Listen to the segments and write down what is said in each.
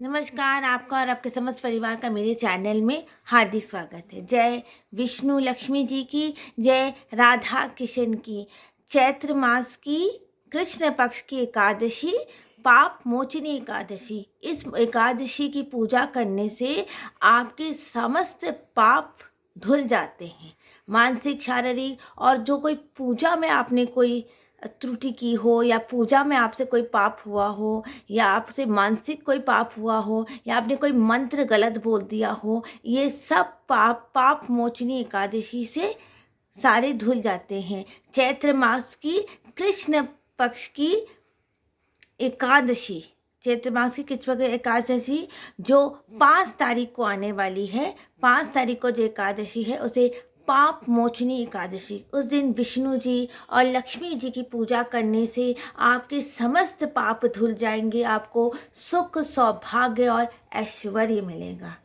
नमस्कार, आपका और आपके समस्त परिवार का मेरे चैनल में हार्दिक स्वागत है। जय विष्णु लक्ष्मी जी की, जय राधा कृष्ण की। चैत्र मास की कृष्ण पक्ष की एकादशी पाप मोचनी एकादशी। इस एकादशी की पूजा करने से आपके समस्त पाप धुल जाते हैं। मानसिक, शारीरिक और जो कोई पूजा में आपने कोई त्रुटि की हो या पूजा में आपसे कोई पाप हुआ हो या आपसे मानसिक कोई पाप हुआ हो या आपने कोई मंत्र गलत बोल दिया हो, ये सब पाप मोचनी एकादशी से सारे धुल जाते हैं। चैत्र मास की कृष्ण पक्ष की एकादशी, चैत्र मास की कृष्ण पक्ष की एकादशी जो 5 तारीख को आने वाली है, 5 तारीख को जो एकादशी है उसे पाप मोचनी एकादशी। उस दिन विष्णु जी और लक्ष्मी जी की पूजा करने से आपके समस्त पाप धुल जाएंगे, आपको सुख, सौभाग्य और ऐश्वर्य मिलेगा।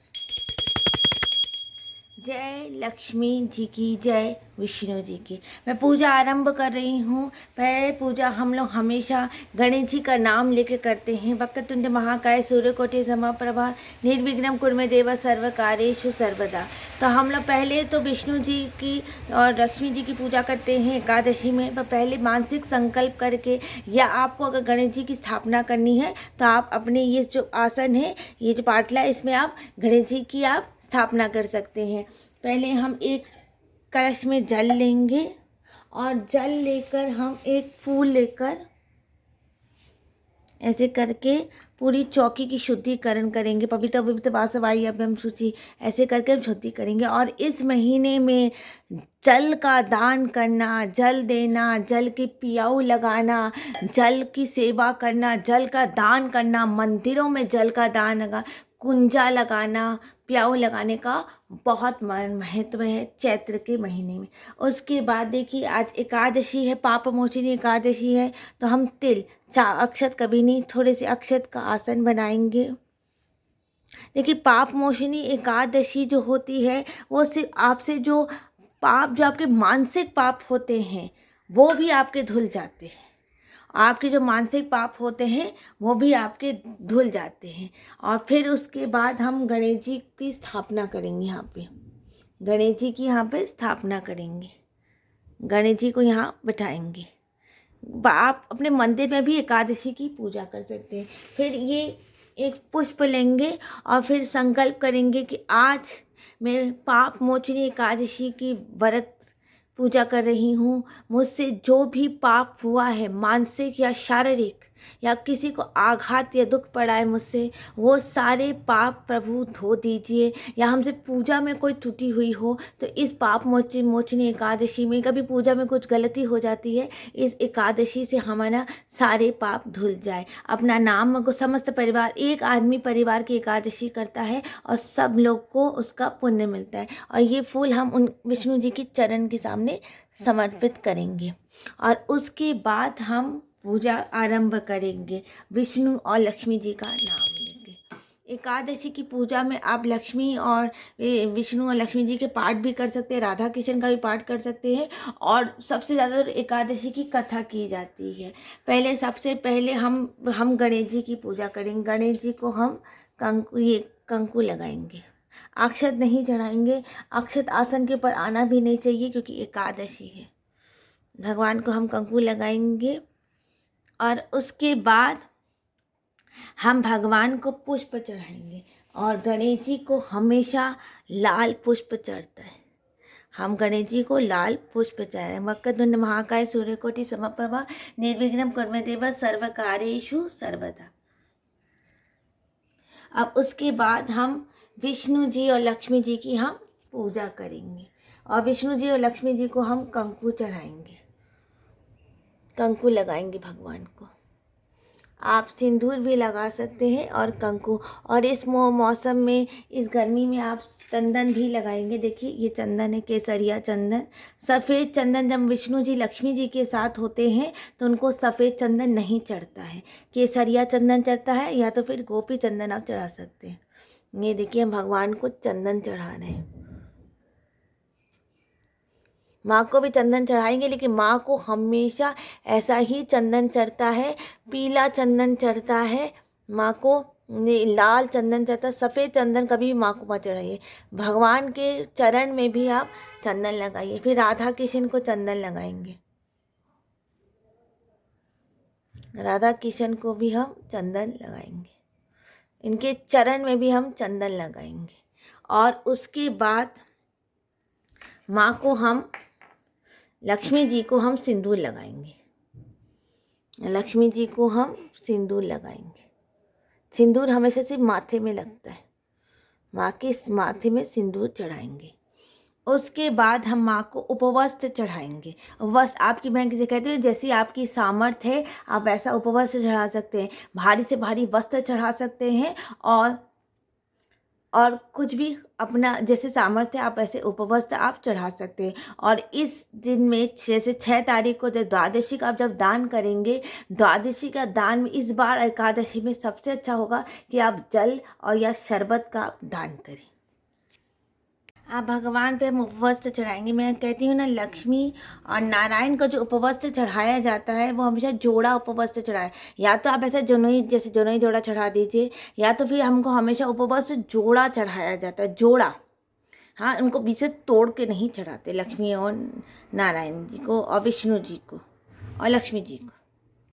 जय लक्ष्मी जी की, जय विष्णु जी की। मैं पूजा आरंभ कर रही हूँ। पहले पूजा हम लोग हमेशा गणेश जी का नाम लेके करते हैं। वक्रतुंड महाकाय सूर्यकोटि समप्रभा निर्विघ्नं कुरु मे देव सर्वकार्येषु सर्वदा। तो हम लोग पहले तो विष्णु जी की और लक्ष्मी जी की पूजा करते हैं एकादशी में। पर पहले मानसिक संकल्प करके, या आपको अगर गणेश जी की स्थापना करनी है तो आप अपने ये जो आसन है, ये जो पाटला है, इसमें आप गणेश जी की आप स्थापना कर सकते हैं। पहले हम एक कलश में जल लेंगे और जल लेकर हम एक फूल लेकर ऐसे करके पूरी चौकी की शुद्धिकरण करेंगे। पवित्र पवित्र वासवाई अभ्यम शुचि, ऐसे करके हम शुद्धि करेंगे। और इस महीने में जल का दान करना, जल देना, जल की पियाऊ लगाना, जल की सेवा करना, जल का दान करना, मंदिरों में जल का दान लगा, कुंजा लगाना, प्याऊ लगाने का बहुत महत्व है चैत्र के महीने में। उसके बाद देखिए, आज एकादशी है, पाप मोचनी एकादशी है, तो हम तिल, अक्षत कभी नहीं, थोड़े से अक्षत का आसन बनाएंगे। देखिए, पाप मोचनी एकादशी जो होती है वो सिर्फ आपसे जो पाप, जो आपके मानसिक पाप होते हैं वो भी आपके धुल जाते हैं। आपके जो मानसिक पाप होते हैं वो भी आपके धुल जाते हैं। और फिर उसके बाद हम गणेश जी की स्थापना करेंगे। यहाँ पे गणेश जी की यहाँ पे स्थापना करेंगे, गणेश जी को यहाँ बिठाएंगे। आप अपने मंदिर में भी एकादशी की पूजा कर सकते हैं। फिर ये एक पुष्प लेंगे और फिर संकल्प करेंगे कि आज मैं पाप मोचनी एकादशी की व्रत पूजा कर रही हूँ। मुझसे जो भी पाप हुआ है, मानसिक या शारीरिक, या किसी को आघात या दुख पड़ा है मुझसे, वो सारे पाप प्रभु धो दीजिए। या हमसे पूजा में कोई त्रुटि हुई हो तो इस पाप मोचनी एकादशी में, कभी पूजा में कुछ गलती हो जाती है, इस एकादशी से हमारा सारे पाप धुल जाए। अपना नाम को समस्त परिवार, एक आदमी परिवार की एकादशी करता है और सब लोग को उसका पुण्य मिलता है। और ये फूल हम उन विष्णु जी के चरण के सामने समर्पित करेंगे और उसके बाद हम पूजा आरंभ करेंगे विष्णु और लक्ष्मी जी का नाम लेंगे। एकादशी की पूजा में आप लक्ष्मी और विष्णु और लक्ष्मी जी के पाठ भी कर सकते हैं, राधा कृष्ण का भी पाठ कर सकते हैं। और सबसे ज़्यादा एकादशी की कथा की जाती है। पहले, सबसे पहले हम गणेश जी की पूजा करेंगे। गणेश जी को हम कंकु लगाएंगे, अक्षत नहीं चढ़ाएंगे। अक्षत आसन के ऊपर आना भी नहीं चाहिए क्योंकि एकादशी है। भगवान को हम कंकु लगाएंगे और उसके बाद हम भगवान को पुष्प चढ़ाएंगे। और गणेश जी को हमेशा लाल पुष्प चढ़ता है। हम गणेश जी को लाल पुष्प चढ़ाएं। वक्रतुंड महाकाय सूर्यकोटि समप्रभा निर्विघ्नं कुरु मे देव सर्वकार्येषु सर्वदा। अब उसके बाद हम विष्णु जी और लक्ष्मी जी की हम पूजा करेंगे और विष्णु जी और लक्ष्मी जी को हम कंकु चढ़ाएंगे, कंकु लगाएंगे भगवान को। आप सिंदूर भी लगा सकते हैं और कंकु। और इस मौसम में, इस गर्मी में आप चंदन भी लगाएंगे। देखिए, ये चंदन है, केसरिया चंदन, सफ़ेद चंदन। जब विष्णु जी लक्ष्मी जी के साथ होते हैं तो उनको सफ़ेद चंदन नहीं चढ़ता है, केसरिया चंदन चढ़ता है, या तो फिर गोपी चंदन आप चढ़ा सकते हैं। ये देखिए, हम भगवान को चंदन चढ़ा रहे हैं। माँ को भी चंदन चढ़ाएंगे, लेकिन माँ को हमेशा ऐसा ही चंदन चढ़ता है, पीला चंदन चढ़ता है माँ को। लाल चंदन चाहता, सफ़ेद चंदन कभी भी माँ को मत चढ़ाइए। भगवान के चरण में भी आप चंदन लगाइए। फिर राधा कृष्ण को चंदन लगाएंगे, राधा कृष्ण को भी हम चंदन लगाएंगे, इनके चरण में भी हम चंदन लगाएंगे। और उसके बाद माँ को हम, लक्ष्मी जी को हम सिंदूर लगाएंगे, लक्ष्मी जी को हम सिंदूर लगाएंगे। सिंदूर हमेशा सिर्फ माथे में लगता है, माँ के माथे में सिंदूर चढ़ाएंगे। उसके बाद हम माँ को उपवस्त्र चढ़ाएंगे। उपवस्त्र आपकी बहन किसे कहते हैं, जैसी आपकी सामर्थ्य है आप वैसा उपवस्त्र चढ़ा सकते हैं। भारी से भारी वस्त्र चढ़ा सकते हैं, और कुछ भी अपना जैसे सामर्थ्य आप ऐसे उपवस्त्र आप चढ़ा सकते हैं। और इस दिन में जैसे 6 तारीख को जब द्वादशी का आप जब दान करेंगे, द्वादशी का दान में इस बार एकादशी में सबसे अच्छा होगा कि आप जल और या शरबत का दान करें। आप भगवान पे हम उपवस्त्र चढ़ाएंगे। मैं कहती हूँ ना, लक्ष्मी और नारायण का जो उपवस्त्र चढ़ाया जाता है वो हमेशा जोड़ा उपवस्त्र चढ़ाए। या तो आप ऐसा जनोई, जैसे जनोई जोड़ा चढ़ा दीजिए, या तो फिर हमको हमेशा उपवस्त्र जोड़ा चढ़ाया जाता है, जोड़ा। हाँ, उनको बीच से तोड़ के नहीं चढ़ाते, लक्ष्मी और नारायण जी को और विष्णु जी को और लक्ष्मी जी को।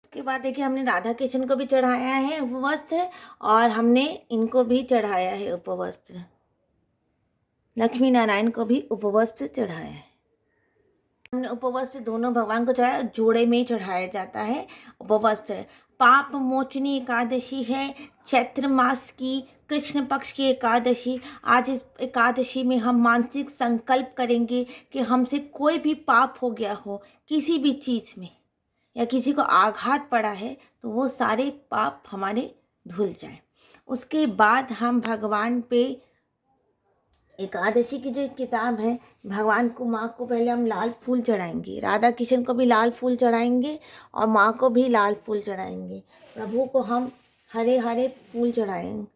उसके बाद देखिए, हमने राधा कृष्ण को भी चढ़ाया है उपवस्त्र, और हमने इनको भी चढ़ाया है उपवस्त्र, लक्ष्मी नारायण को भी उपवस्त्र चढ़ाया है। हमने उपवस्त्र दोनों भगवान को चढ़ाया, जोड़े में चढ़ाया जाता है उपवस्त्र। पाप मोचनी एकादशी है, चैत्र मास की कृष्ण पक्ष की एकादशी। आज इस एकादशी में हम मानसिक संकल्प करेंगे कि हमसे कोई भी पाप हो गया हो किसी भी चीज़ में, या किसी को आघात पड़ा है, तो वो सारे पाप हमारे धुल जाए। उसके बाद हम भगवान पे एकादशी की जो एक किताब है, भगवान को, माँ को पहले हम लाल फूल चढ़ाएंगे, राधा कृष्ण को भी लाल फूल चढ़ाएंगे और माँ को भी लाल फूल चढ़ाएंगे। प्रभु को हम हरे हरे फूल चढ़ाएंगे,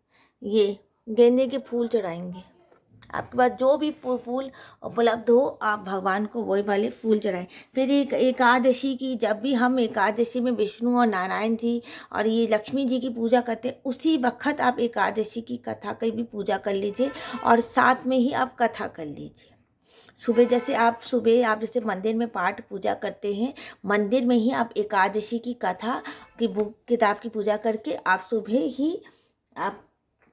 ये गेंदे के फूल चढ़ाएंगे। आपके पास जो भी फूल उपलब्ध हो आप भगवान को वही वाले फूल चढ़ाएं। फिर एक एकादशी की, जब भी हम एकादशी में विष्णु और नारायण जी और ये लक्ष्मी जी की पूजा करते हैं, उसी वक्त आप एकादशी की कथा की भी पूजा कर लीजिए, और साथ में ही आप कथा कर लीजिए। सुबह जैसे मंदिर में पाठ पूजा करते हैं, मंदिर में ही आप एकादशी की कथा की किताब की पूजा करके आप सुबह ही आप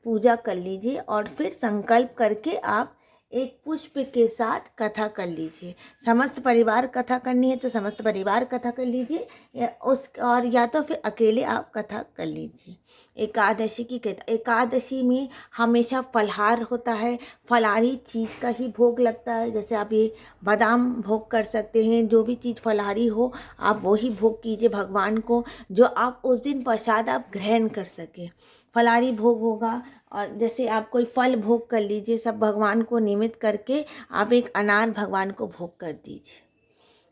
पूजा कर लीजिए, और फिर संकल्प करके आप एक पुष्प के साथ कथा कर लीजिए। समस्त परिवार कथा करनी है तो समस्त परिवार कथा कर लीजिए, या तो फिर अकेले आप कथा कर लीजिए। एकादशी की कथा, एकादशी में हमेशा फलाहार होता है, फलाहारी चीज़ का ही भोग लगता है। जैसे आप ये बादाम भोग कर सकते हैं, जो भी चीज़ फलाहारी हो आप वही भोग कीजिए भगवान को, जो आप उस दिन प्रसाद आप ग्रहण कर सकें। फलाहारी भोग होगा, और जैसे आप कोई फल भोग कर लीजिए, सब भगवान को निमित्त करके आप एक अनार भगवान को भोग कर दीजिए।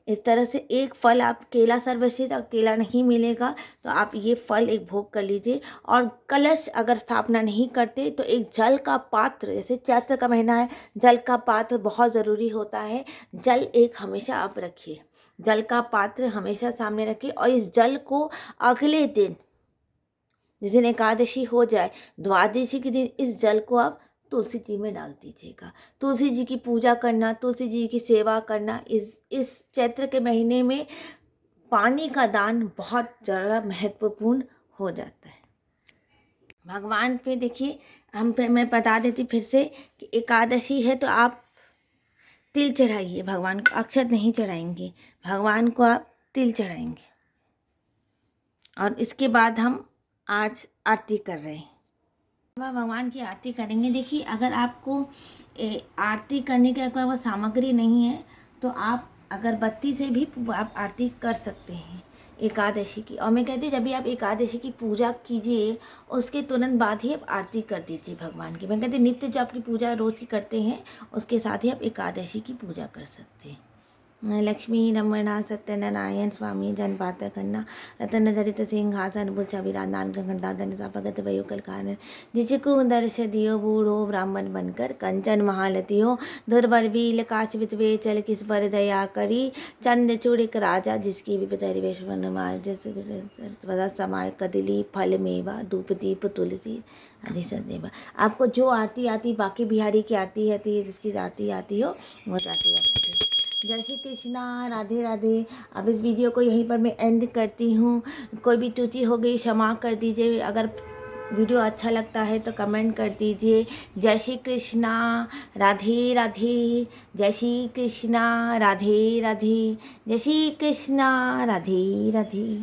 इस तरह से एक फल, आप केला सर्वश्रेष्ठ, केला नहीं मिलेगा तो आप ये फल एक भोग कर लीजिए। और कलश अगर स्थापना नहीं करते तो एक जल का पात्र, जैसे चैत्र का महीना है, जल का पात्र बहुत ज़रूरी होता है। जल एक हमेशा आप रखिए, जल का पात्र हमेशा सामने रखिए, और इस जल को अगले दिन, जिस दिन एकादशी हो जाए, द्वादशी के दिन, इस जल को आप तुलसी जी में डाल दीजिएगा। तुलसी जी की पूजा करना, तुलसी जी की सेवा करना, इस चैत्र के महीने में पानी का दान बहुत ज़्यादा महत्वपूर्ण हो जाता है। भगवान पे देखिए, मैं बता देती फिर से कि एकादशी है तो आप तिल चढ़ाइए भगवान को, अक्षत नहीं चढ़ाएंगे, भगवान को आप तिल चढ़ाएंगे। और इसके बाद हम आज आरती कर रहे हैं, भगवान की आरती करेंगे। देखिए, अगर आपको आरती करने का कोई वो सामग्री नहीं है तो आप अगरबत्ती से भी आप आरती कर सकते हैं एकादशी की। और मैं कहती हूँ, जब भी आप एकादशी की पूजा कीजिए उसके तुरंत बाद ही आप आरती कर दीजिए भगवान की। मैं कहती हूँ, नित्य जो आपकी पूजा रोज़ की करते हैं उसके साथ ही आप एकादशी की पूजा कर सकते हैं। लक्ष्मी रमणा सत्यनारायण स्वामी जनपात खन्ना रतन जरित सिंहासन बुरछा विराजमान गंगाधर भगत वयु कल कारण जिसको दर्श दियो बूढ़ो ब्राह्मण बनकर कंचन महालती हो दुर्बर वील काशवित वे चल किस पर दया करी चंद चूड़िक राजा जिसकी विपतरी समाय कदली फल मेवा धूप दीप तुलसी आदि सदैव। आपको जो आरती आती बाकी बिहारी की आरती आती है जिसकी आरती आती हो वो आरती आती है। जय श्री कृष्णा, राधे राधे। अब इस वीडियो को यहीं पर मैं एंड करती हूँ। कोई भी त्रुटि हो गई क्षमा कर दीजिए। अगर वीडियो अच्छा लगता है तो कमेंट कर दीजिए। जय श्री कृष्णा, राधे राधे। जय श्री कृष्णा, राधे राधे। जय श्री कृष्णा, राधे राधे।